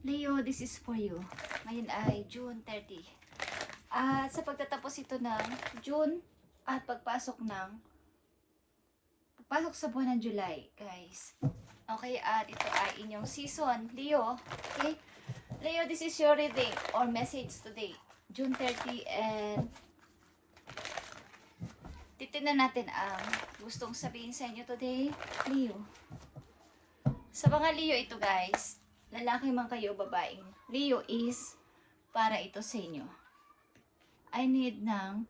Leo, this is for you. Ngayon ay June 30. At sa pagtatapos ito ng June at pagpasok sa buwan ng July, guys. Okay, at ito ay inyong season, Leo. Okay? Leo, this is your reading or message today, June 30, and titignan natin ang gustong sabihin sa inyo today, Leo. Sa mga Leo ito, guys, lalaki man kayo, babaeng Leo, is para ito sa inyo. I need ng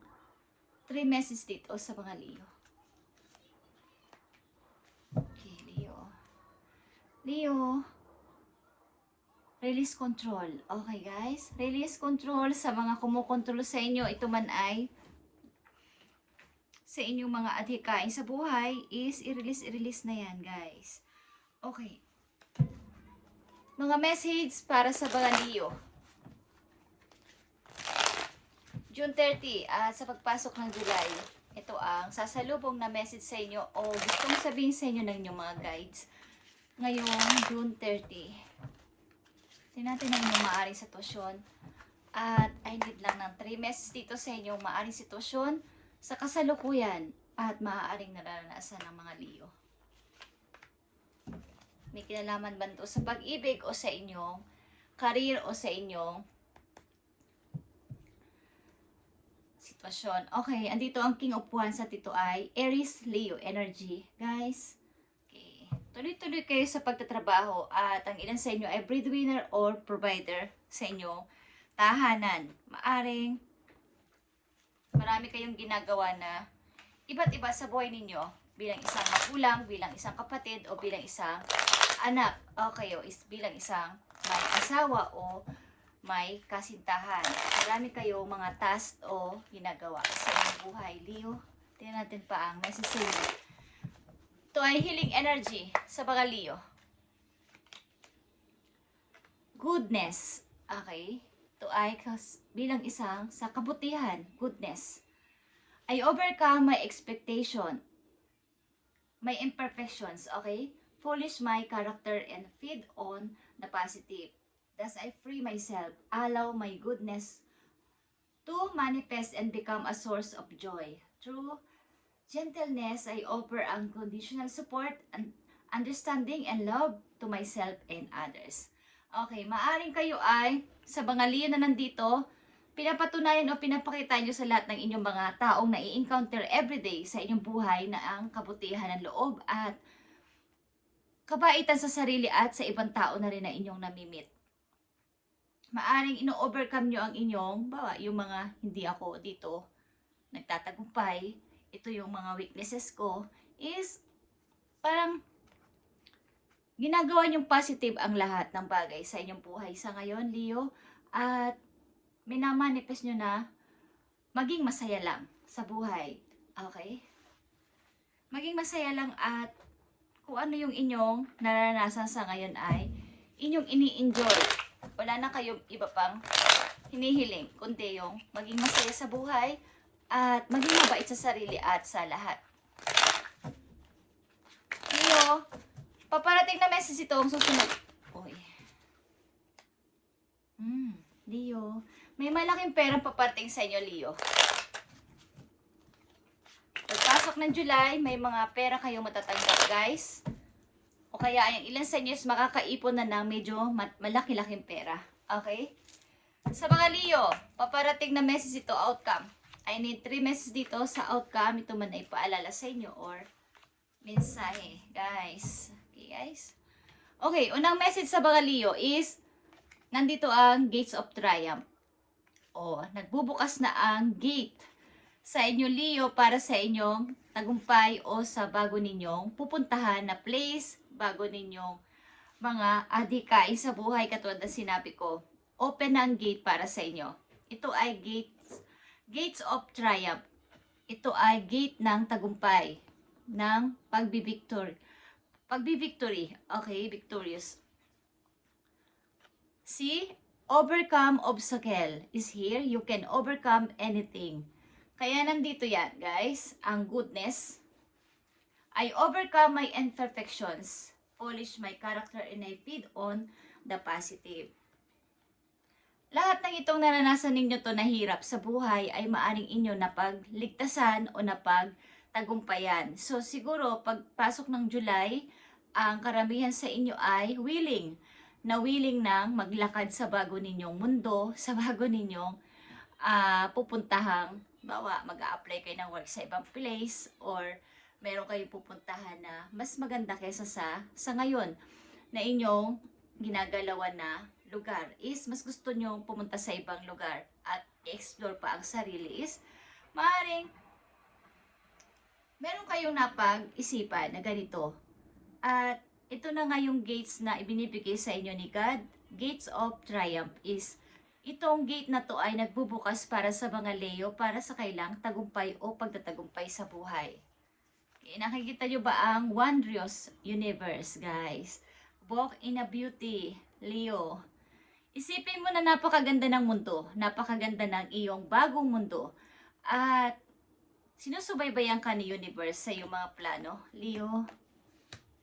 3 messages dito sa mga Leo. Okay, Leo. Leo, release control. Okay, guys? Release control sa mga kumukontrol sa inyo. Ito man ay sa inyong mga adhikain sa buhay is i-release na yan, guys. Okay. Mga message para sa mga Leo. June 30, sa pagpasok ng July, ito ang sasalubong na message sa inyo o gustong sabihin sa inyo ng inyong mga guides. Ngayong June 30. Tingnan natin ang inyong maaaring sitwasyon. At I need lang ng 3 messages dito sa inyong maaaring sitwasyon sa kasalukuyan at maaaring nararanasan ng mga Leo. May kinalaman ba ito sa pag-ibig o sa inyong career o sa inyong sitwasyon? Okay, andito ang King of Wands at ito ay Aries Leo energy. Guys, okay. Tuloy-tuloy kayo sa pagtatrabaho at ang ilan sa inyo ay breadwinner or provider sa inyong tahanan. Maaring marami kayong ginagawa na iba't iba sa buhay ninyo bilang isang magulang, bilang isang kapatid o bilang isang anak, okay, o bilang isang may asawa o may kasintahan. Marami kayong mga task o ginagawa sa inyong buhay, Leo. Tingnan natin pa ang message sa iyo. Ito ay healing energy sa mga Leo. Goodness. Okay. Ito ay bilang isang sa kabutihan, goodness. I overcome my expectation, my imperfections, okay? Polish my character and feed on the positive. Thus I free myself, allow my goodness to manifest and become a source of joy. Through gentleness, I offer unconditional support and understanding and love to myself and others. Okay, maaring kayo ay sa mga Leo na nandito, pinapatunayan o pinapakita nyo sa lahat ng inyong mga taong na i-encounter everyday sa inyong buhay na ang kabutihan ng loob at kabaitan sa sarili at sa ibang tao na rin na inyong namimit. Maaring ino-overcome nyo ang inyong, yung mga hindi ako dito nagtatagumpay, ito yung mga weaknesses ko, is parang ginagawa nyong positive ang lahat ng bagay sa inyong buhay sa ngayon, Leo, at minamanifest nyo na maging masaya lang sa buhay. Okay? Maging masaya lang at kung ano yung inyong naranasan sa ngayon ay inyong ini-enjoy. Wala na kayong iba pang hinihiling, kundi yung maging masaya sa buhay at maging mabait sa sarili at sa lahat. Leo, paparating na message ito ang susunod. Oy. Leo, may malaking perang paparating sa inyo, Leo. Pagpasok ng July, may mga pera kayong matatanggap, guys. O kaya yung ilan sa inyo is makakaipon na ng medyo malaki-laking pera. Okay? Sa mga Leo, paparating na message ito, outcome. I need 3 messages dito sa outcome. Ito man ay paalala sa inyo or mensahe, guys. Okay, guys? Okay, unang message sa mga Leo is nandito ang Gates of Triumph. O, nagbubukas na ang gate sa inyo, Leo, para sa inyong tagumpay o sa bago ninyong pupuntahan na place, bago ninyong mga adhikain sa buhay katulad na sinabi ko. Open ang gate para sa inyo. Ito ay gates of triumph. Ito ay gate ng tagumpay, ng pagbibictory. Okay, victorious. See, overcome obstacle is here. You can overcome anything. Kaya nandito yan, guys, ang goodness. I overcome my imperfections, polish my character, and I feed on the positive. Lahat ng itong naranasan ninyo to na hirap sa buhay ay maaring inyo na pagligtasan o na pagtagumpayan. So siguro pagpasok ng July, ang karamihan sa inyo ay willing nang maglakad sa bago ninyong mundo, sa bago ninyong pupuntahang, bawa mag-a-apply kayo ng work sa ibang place or meron kayong pupuntahan na mas maganda kaysa sa ngayon na inyong ginagalawan na lugar is mas gusto nyo pumunta sa ibang lugar at explore pa ang sarili is maaaring meron kayong napag-isipan na ganito. At ito na nga yung gates na ibinibigay sa inyo ni God. Gates of Triumph is itong gate na to ay nagbubukas para sa mga Leo para sa kailang tagumpay o pagtatagumpay sa buhay. Okay, nakikita nyo ba ang wondrous universe, guys? Walk in a beauty, Leo. Isipin mo na napakaganda ng mundo, napakaganda ng iyong bagong mundo, at sinusubaybayan ka ni universe sa iyong mga plano, Leo.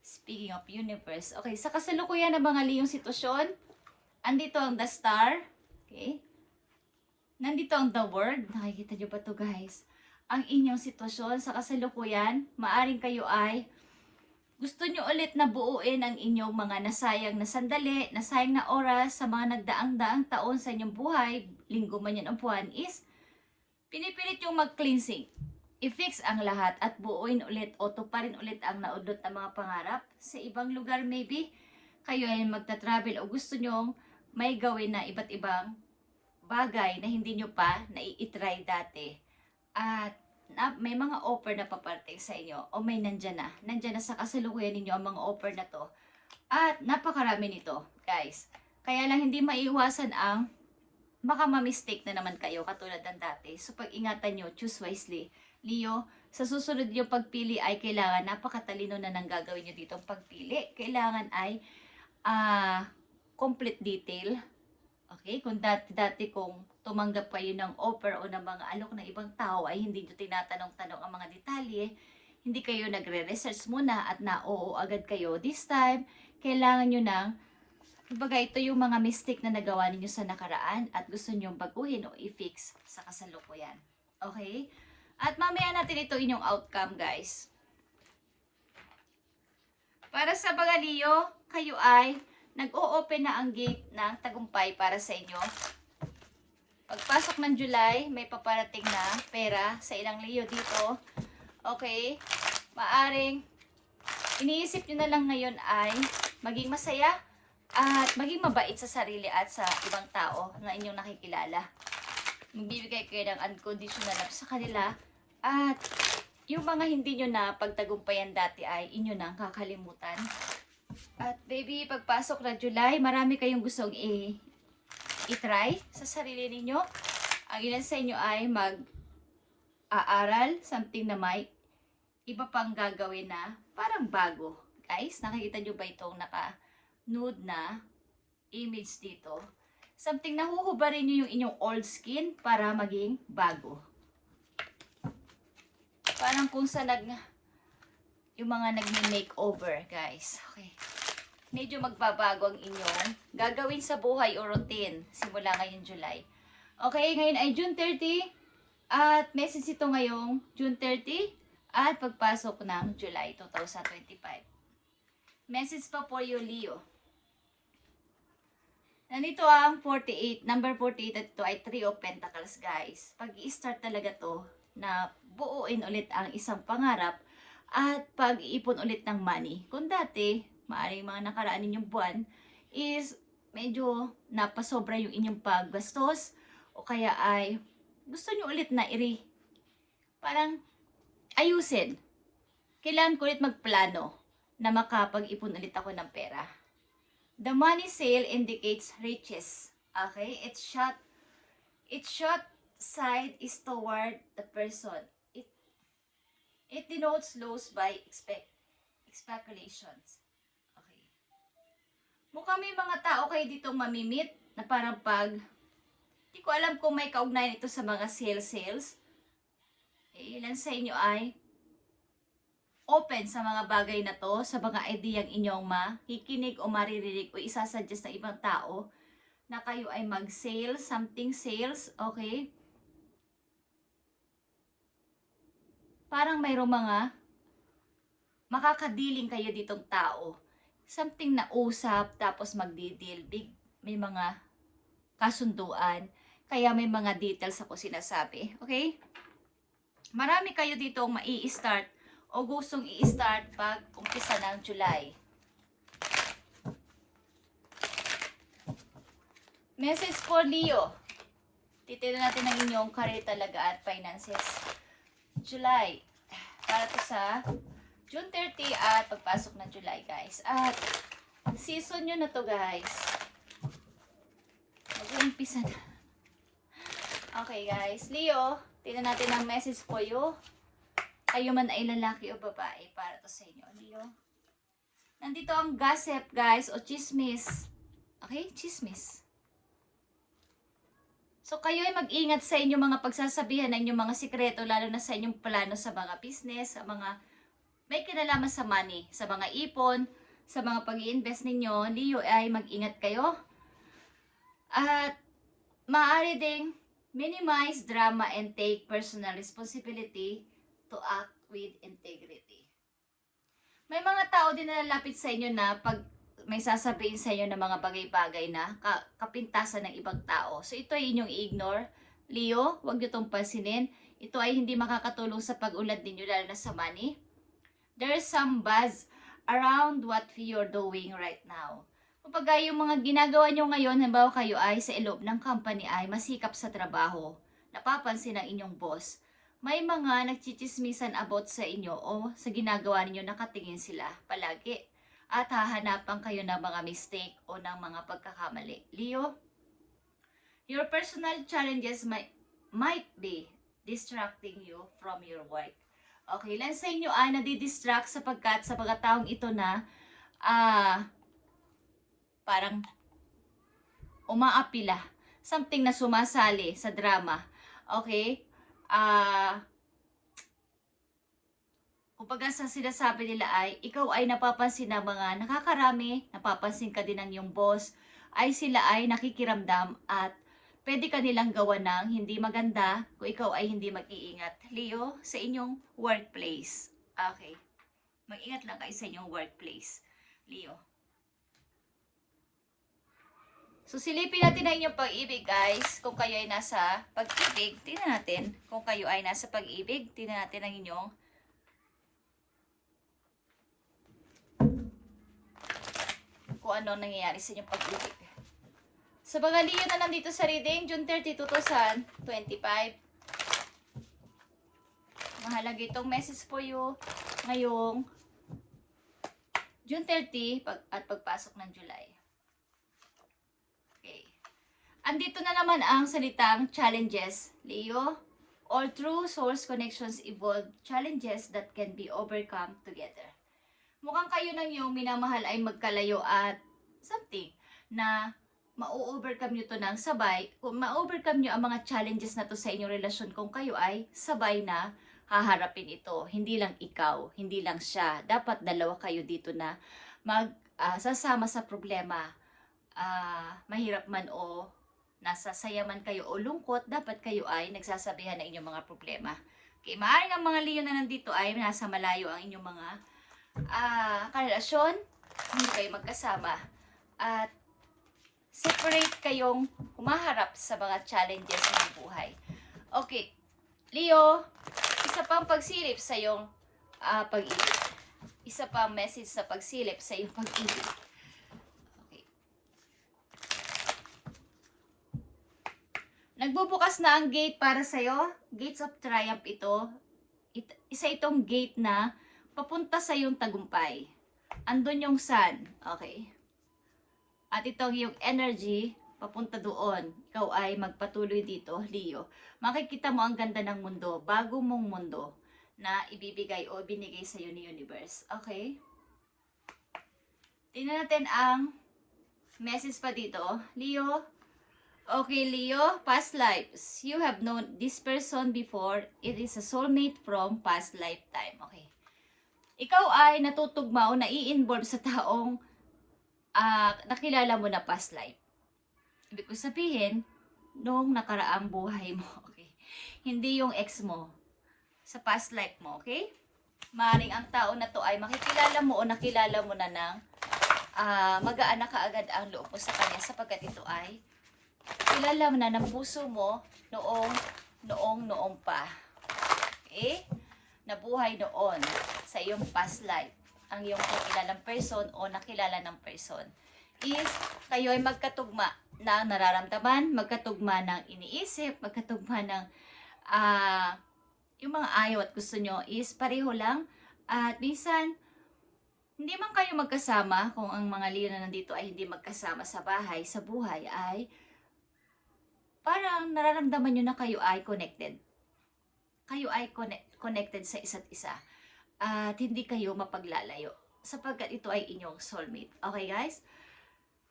Speaking of universe, okay, sa kasalukuyan ng mga Leong sitwasyon, andito ang the star, okay? Nandito ang the world, nakikita nyo ba to, guys? Ang inyong sitwasyon sa kasalukuyan, maaring kayo ay gusto nyo ulit na buuin ang inyong mga nasayang na sandali, nasayang na oras sa mga nagdaang-daang taon sa inyong buhay, linggo man yan o buwan, is pinipilit yung mag-cleansing. I-fix ang lahat at buuin ulit o tuparin ulit ang naudlot na mga pangarap. Sa ibang lugar maybe, kayo ay magta-travel o gusto nyong may gawin na iba't ibang bagay na hindi nyo pa na-i-try dati. At may mga offer na paparating sa inyo o may nandyan na sa kasalukuyan ninyo ang mga offer na to at napakarami nito, guys. Kaya lang hindi maiiwasan ang baka ma-mistake na naman kayo katulad ng dati. So pag-ingatan nyo, choose wisely, Leo. Sa susunod yung pagpili ay kailangan napakatalino na nang gagawin nyo ditong pagpili. Kailangan ay complete detail. Okay, kung dati kung tumanggap kayo ng offer o ng mga alok ng ibang tao ay hindi nyo tinatanong-tanong ang mga detalye, hindi kayo nagre-research muna at na-oo agad kayo. This time, kailangan nyo ng, kumbaga ito yung mga mistake na nagawa ninyo sa nakaraan at gusto nyo baguhin o i-fix sa kasalukuyan. Okay? At mamaya natin ito inyong outcome, guys. Para sa mga Leo, kayo ay nag-o-open na ang gate ng tagumpay para sa inyo. Pagpasok ng July, may paparating na pera sa ilang Leo dito. Okay? Maaring iniisip nyo na lang ngayon ay maging masaya at maging mabait sa sarili at sa ibang tao na inyong nakikilala. Magbibigay kayo ng unconditional love sa kanila at yung mga hindi nyo na pagtagumpayan dati ay inyo nang kakalimutan. At baby, pagpasok na July, marami kayong gustong i-try sa sarili ninyo. Ang ilan sa inyo ay mag-aaral, something na may iba pang gagawin na parang bago. Guys, nakikita nyo ba itong naka-nude na image dito? Something na huhubarin nyo yung inyong old skin para maging bago. Parang kung sa yung mga nag-makeover, guys. Okay. Medyo magbabago ang inyong gagawin sa buhay o routine simula ngayon July. Okay, ngayon ay June 30 at message ito ngayong June 30 at pagpasok ng July 2025. Message pa for you, Leo. Nandito ang 48, number 48 at ito ay 3 of Pentacles, guys. Pag-i-start talaga to na buuin ulit ang isang pangarap at pag-iipon ulit ng money. Kung dati, maaaring mga nakaraan ninyong buwan is medyo napasobra yung inyong paggastos o kaya ay gusto nyo ulit na parang ayusin. Kailangan ko ulit magplano na makapag-ipon ulit ako ng pera. The money sale indicates riches. Okay? Its short side is toward the person. It denotes loss by speculations. Okay. Mukhang may mga tao kayo ditong mamimit na parang di ko alam kung may kaugnayan ito sa mga sales. Ilan sa inyo ay open sa mga bagay na to, sa mga ideyang inyong makikinig o maririnig o isasuggest ng ibang tao na kayo ay mag-sales, something sales, okay? Parang mayroong mga makakadiling kayo ditong tao. Something na usap, tapos magdi-deal. May mga kasunduan. Kaya may mga details ako sinasabi. Okay? Marami kayo ditong mai-start o gustong i-start pag umpisa ng July. Message for Leo. Titignan natin ang inyong career talaga at finances. July. Para to sa June 30 at pagpasok ng July, guys. At season nyo na to, guys. Mag-uumpisa na. Okay, guys. Leo, tignan natin ang message for you. Kayo man ay lalaki o babae para to sa inyo, Leo. Nandito ang gossip, guys, o chismis. Okay? Chismis. So, kayo ay mag-ingat sa inyong mga pagsasabihan ng inyong mga sikreto, lalo na sa inyong plano sa mga business, sa mga may kinalaman sa money, sa mga ipon, sa mga pag-i-invest ninyo. Leo, ay mag-ingat kayo. At maaari ding minimize drama and take personal responsibility to act with integrity. May mga tao din na lalapit sa inyo na pag may sasabihin sa inyo ng mga bagay-bagay na kapintasan ng ibang tao. So ito ay inyong i-ignore. Leo, huwag nyo itong pansinin. Ito ay hindi makakatulong sa pag-unlad ninyo, lalo na sa money. There's some buzz around what you're doing right now. Kapag yung mga ginagawa nyo ngayon, halimbawa kayo ay sa loob ng company ay masikap sa trabaho, napapansin ng inyong boss, may mga nagchichismisan about sa inyo o sa ginagawa ninyo, nakatingin sila palagi. At hahanapan kayo ng mga mistake o ng mga pagkakamali. Leo, your personal challenges might be distracting you from your work. Okay, lang sa inyo ay nadidistract sapagkat sa pagkataong ito na parang umaapila. Something na sumasali sa drama. Okay? Kumbaga sa sinasabi nila ay, ikaw ay napapansin ng mga nakakarami, napapansin ka din ng iyong boss, ay sila ay nakikiramdam at pwede ka nilang gawa ng hindi maganda kung ikaw ay hindi mag-iingat. Leo, sa inyong workplace. Okay. Mag-ingat lang kayo sa inyong workplace. Leo. So, silipin natin ang inyong pag-ibig, guys. Kung kayo ay nasa pag-ibig, tingnan natin. Kung kayo ay nasa pag-ibig, tingnan natin ang inyong kung ano nangyayari sa inyong pag-ibig. Sa mga Leo na nandito sa reading, June 30, 2025. Mahalaga itong message for you ngayong June 30 at pagpasok ng July. Okay. Andito na naman ang salitang challenges, Leo. All true source connections evolve challenges that can be overcome together. Mukhang kayo ng iyong minamahal ay magkalayo at something na ma-overcome nyo to ng sabay. Kung ma-overcome nyo ang mga challenges na to sa inyong relasyon, kung kayo ay sabay na haharapin ito. Hindi lang ikaw, hindi lang siya. Dapat dalawa kayo dito na sasama sa problema. Mahirap man o nasa saya man kayo o lungkot, dapat kayo ay nagsasabihan ng inyong mga problema. Okay, maaaring ang mga Leo na nandito ay nasa malayo ang inyong mga karelasyon, hindi kayo magkasama, at separate kayong humaharap sa mga challenges ng buhay. Okay, Leo, isa pang pagsilip sa iyong pag-ibig. Isa pang message sa pagsilip sa iyong pag-ibig. Okay. Nagbubukas na ang gate para sa iyo. Gates of Triumph ito. Isa itong gate na papunta sa iyong tagumpay. Andun yung sun. Okay. At itong yung energy, papunta doon. Ikaw ay magpatuloy dito, Leo. Makikita mo ang ganda ng mundo, bago mong mundo na ibibigay o binigay sa iyo ni Universe. Okay? Tingnan natin ang message pa dito. Leo. Okay, Leo. Past lives. You have known this person before. It is a soulmate from past lifetime. Okay. Ikaw ay natutugma o nai-involve sa taong nakilala mo na past life. Ibig ko sabihin, nung nakaraang buhay mo, okay? Hindi yung ex mo, sa past life mo, okay? Maring ang tao na to ay makikilala mo o nakilala mo na ng magaan na kaagad ang loob mo sa kanya sapagkat ito ay kilala mo na ng puso mo noong pa. Okay? Nabuhay noon sa iyong past life ang iyong kilalang person o nakilala ng person is kayo ay magkatugma ng nararamdaman, magkatugma ng iniisip, magkatugma ng yung mga ayaw at gusto nyo is pareho lang. At minsan, hindi man kayo magkasama, kung ang mga Leo na nandito ay hindi magkasama sa bahay, sa buhay, ay parang nararamdaman nyo na kayo ay connected. Kayo ay connected sa isa't isa. At hindi kayo mapaglalayo. Sapagkat ito ay inyong soulmate. Okay guys?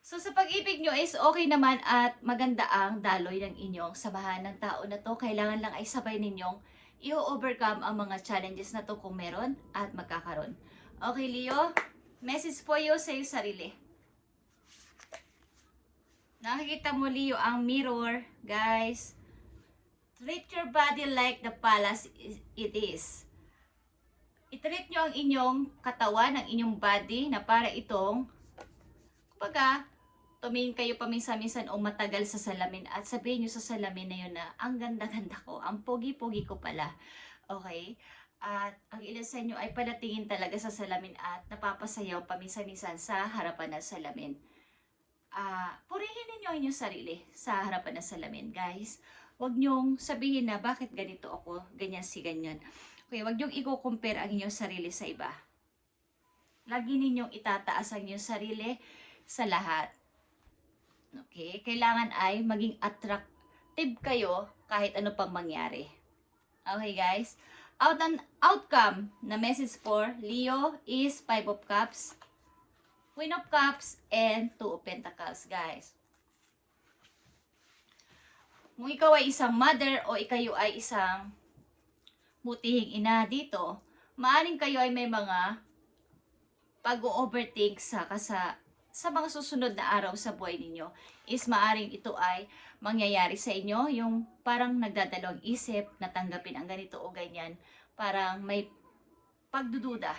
So sa pag-ibig nyo is okay naman at maganda ang daloy ng inyong samahan ng tao na to. Kailangan lang ay sabay ninyong i-overcome ang mga challenges na to kung meron at magkakaroon. Okay Leo, message po yo sa iyong sarili. Nakikita mo Leo ang mirror, guys. Treat your body like the palace it is. I-treat nyo ang inyong katawan, ang inyong body na para itong kumbaga, tumingin kayo paminsan-minsan o matagal sa salamin at sabihin nyo sa salamin na yun na ang ganda-ganda ko, ang pogi-pogi ko pala. Okay? At ang ilan sa inyo ay palatingin talaga sa salamin at napapasayaw paminsan-minsan sa harapan ng salamin. Purihin ninyo ang inyong sarili sa harapan ng salamin, guys. Huwag nyong sabihin na bakit ganito ako, ganyan si ganyan. Okay, huwag nyong i-compare ang inyong sarili sa iba. Lagi ninyong itataas ang inyong sarili sa lahat. Okay, kailangan ay maging attractive kayo kahit ano pang mangyari. Okay guys, outcome na message for Leo is 5 of Cups, Queen of Cups, and 2 of Pentacles, guys. Kung ikaw ay isang mother o ikayo ay isang butihing ina dito, maaring kayo ay may mga pag-overthink sa mga susunod na araw sa buhay ninyo is maaring ito ay mangyayari sa inyo, yung parang nagdadalawang isip na tanggapin ang ganito o ganyan, parang may pagdududa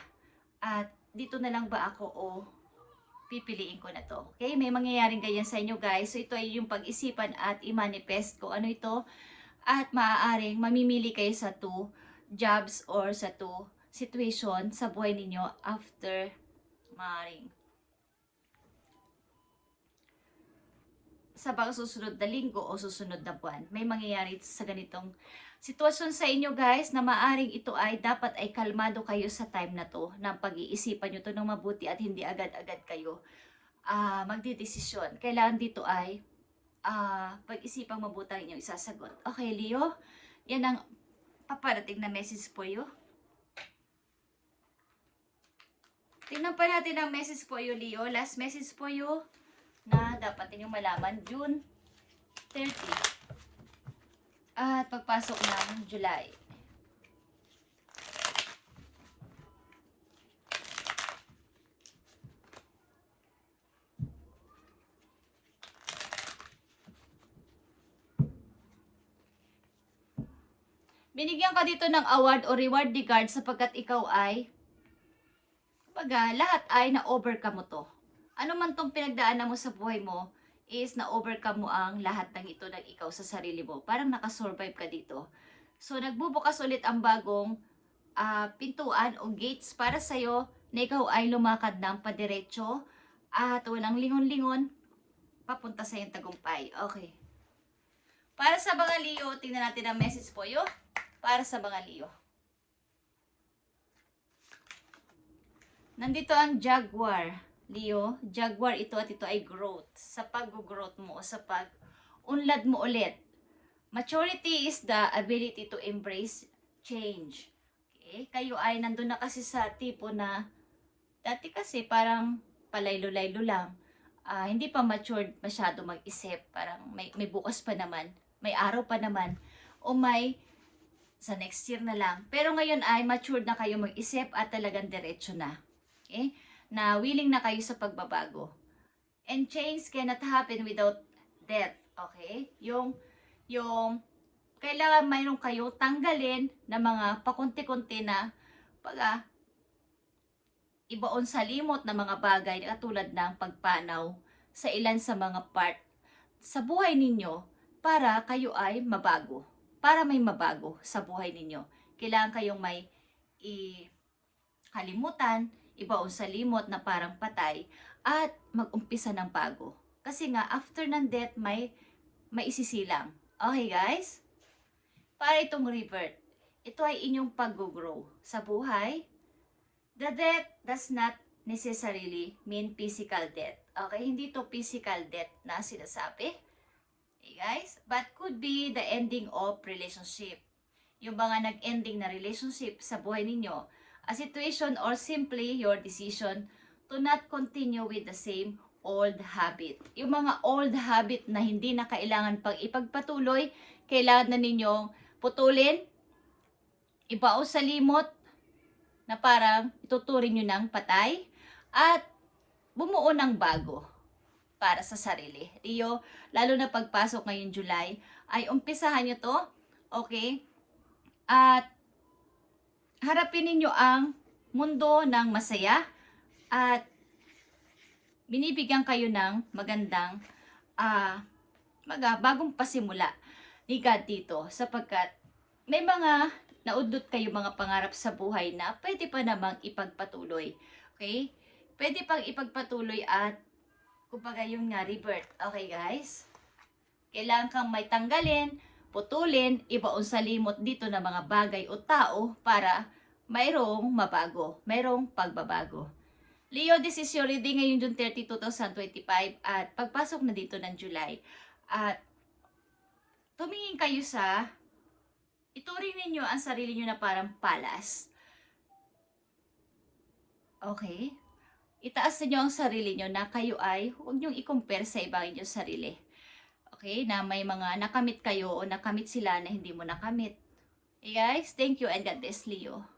at dito na lang ba ako o pipiliin ko na to. Okay, may mangyayaring ganyan sa inyo guys, so ito ay yung pag-isipan at i-manifest ko ano ito at maaaring mamimili kayo sa 2 jobs or sa 2 situation sa buhay ninyo after maaring sa bang susunod na linggo o susunod na buwan. May mangyayari sa ganitong sitwasyon sa inyo guys na maaring ito ay dapat ay kalmado kayo sa time na to na pag-iisipan nyo to ng mabuti at hindi agad-agad kayo magdidesisyon. Kailangan dito ay pag-isipang mabuti ang inyong isasagot. Okay Leo, yan ang paparating na message po you. Tingnan pa natin ang message po you Leo. Last message po you na dapat ninyong malaman June 30 at pagpasok ng July. Binigyan ka dito ng award o reward card sapagkat ikaw ay kumbaga, lahat ay na-overcome mo to. Ano man tong pinagdaanan mo sa buhay mo is na-overcome mo ang lahat ng ito ng ikaw sa sarili mo. Parang nakasurvive ka dito. So, nagbubukas ulit ang bagong pintuan o gates para sa'yo na ikaw ay lumakad ng padiretso at walang lingon-lingon papunta sa iyong tagumpay. Okay. Para sa mga Leo, tingnan natin ang message po yo. Para sa mga Leo. Nandito ang Jaguar. Leo, Jaguar ito at ito ay growth. Sa pag-growth mo o sa pag-unlad mo ulit. Maturity is the ability to embrace change. Okay? Kayo ay nandun na kasi sa tipo na dati kasi parang palaylo-laylo lang. Hindi pa matured masyado mag-isip. Parang may bukas pa naman. May araw pa naman. O may sa next year na lang. Pero ngayon ay matured na kayo mag-isip at talagang diretso na. Okay? Na willing na kayo sa pagbabago. And change cannot happen without death. Okay? Yung kailangan mayroon kayo tanggalin na mga pakunti-kunti na ibaon sa limot na mga bagay katulad ng pagpanaw sa ilan sa mga part sa buhay ninyo para kayo ay mabago. Para may mabago sa buhay ninyo. Kailangan kayong may kalimutan, ibaon sa limot na parang patay at mag-umpisa ng bago. Kasi nga after ng death may isisilang. Okay guys? Para itong revert, ito ay inyong pag-grow sa buhay. The death does not necessarily mean physical death. Okay, hindi to physical death na sinasabi. Okay guys? But could be the ending of relationship. Yung mga nag-ending na relationship sa buhay ninyo, a situation or simply your decision to not continue with the same old habit. Yung mga old habit na hindi na kailangan pang ipagpatuloy, kailangan na ninyong putulin, ibao sa limot, na parang ituturing nyo ng patay, at bumuo ng bago para sa sarili. Iyo, lalo na pagpasok ngayong July, ay umpisahan nyo to, okay? At harapin ninyo ang mundo ng masaya at binibigyan kayo ng magandang bagong pasimula ni God dito sapagkat may mga naudlot kayo mga pangarap sa buhay na pwede pa namang ipagpatuloy. Okay? Pwede pang ipagpatuloy at kumbaga yung nga rebirth. Okay guys? Kailangan kang may tanggalin, putulin, ibaon sa limot dito na mga bagay o tao para mayroong mabago, mayroong pagbabago. Leo, this is your reading ngayon June 30, 2025 at pagpasok na dito ng July. At tumingin kayo sa, ituring ninyo ang sarili nyo na parang palas. Okay? Itaas ninyo ang sarili nyo na kayo ay, huwag nyong i-compare sa ibang inyong sarili. Okay? Na may mga nakamit kayo o nakamit sila na hindi mo nakamit. Okay guys? Thank you and God bless Leo.